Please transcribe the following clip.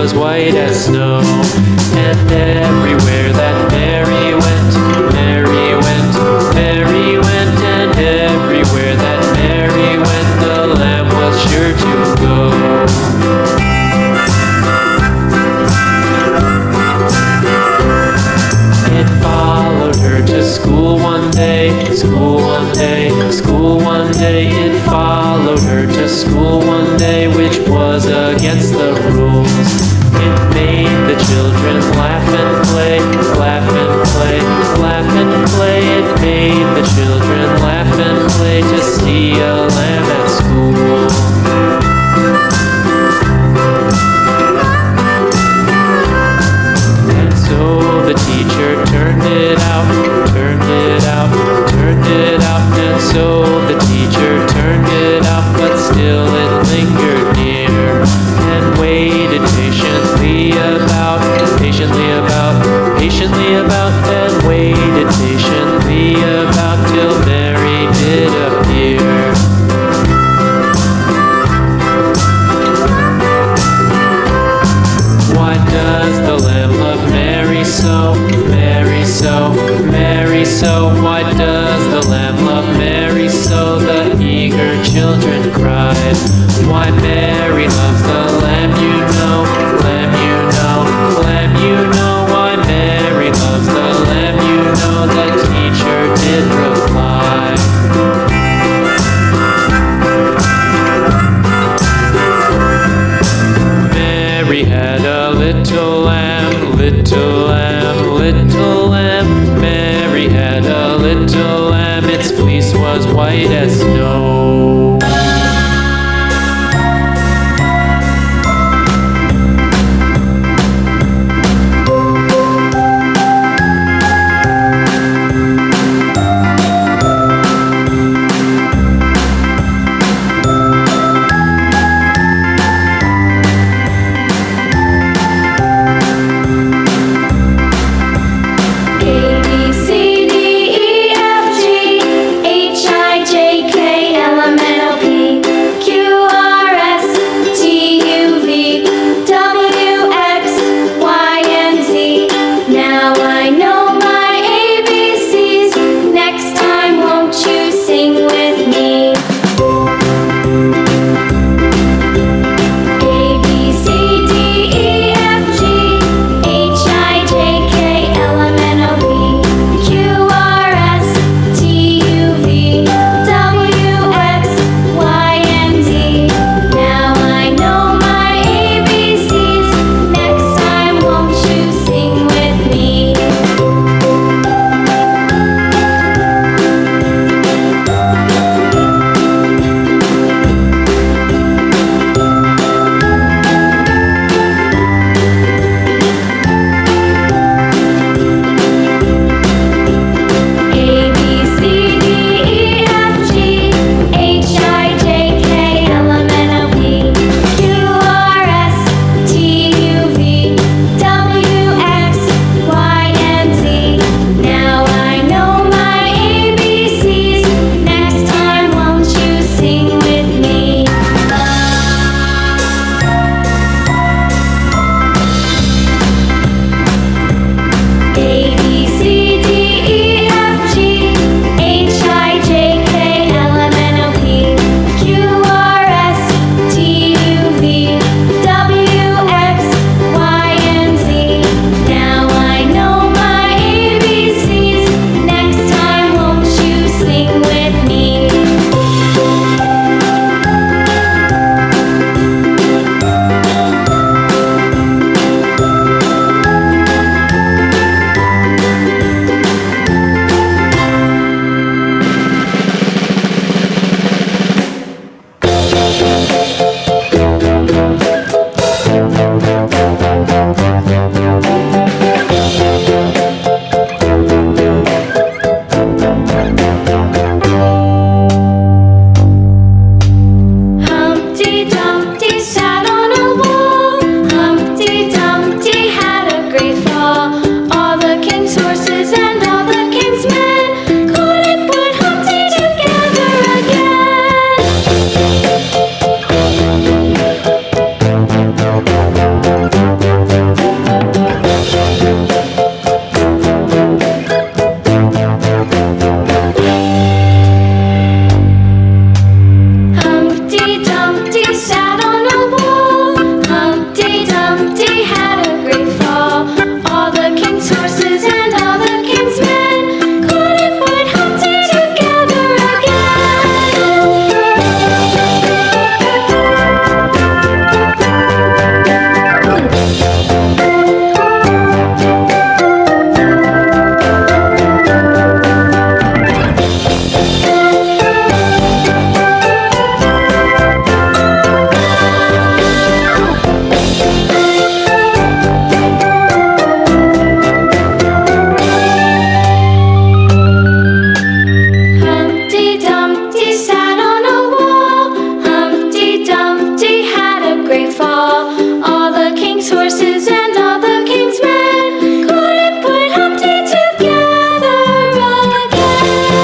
was white as snow. And everywhere that Mary went, Mary went, Mary went, and everywhere that Mary went, the lamb was sure to go. It followed her to school one day, school one day, school one day. It followed her to school one day, which was against the rules. It made the children laugh and play, laugh and play, laugh and play. It made the children laugh and play to see a lamb at school. And so the teacher turned it out, turned it out, turned it out. And so the teacher turned it out, but still it lingered near and waited patiently about, patiently about, patiently about, and waited patiently about till Mary did appear. Why does the lamb love Mary so, Mary so, Mary so? Why does the lamb love Mary so? The eager children cried. Why Mary loves the lamb, you know, lamb, you know, lamb, you know. Why Mary loves the lamb, you know, the teacher did reply. Mary had a little lamb, little lamb, little lamb. Mary had a little lamb, its fleece was white as snow. A, B, C, D, E, F, G, H, I, J, K, king's horses and all the king's men couldn't put Humpty together again.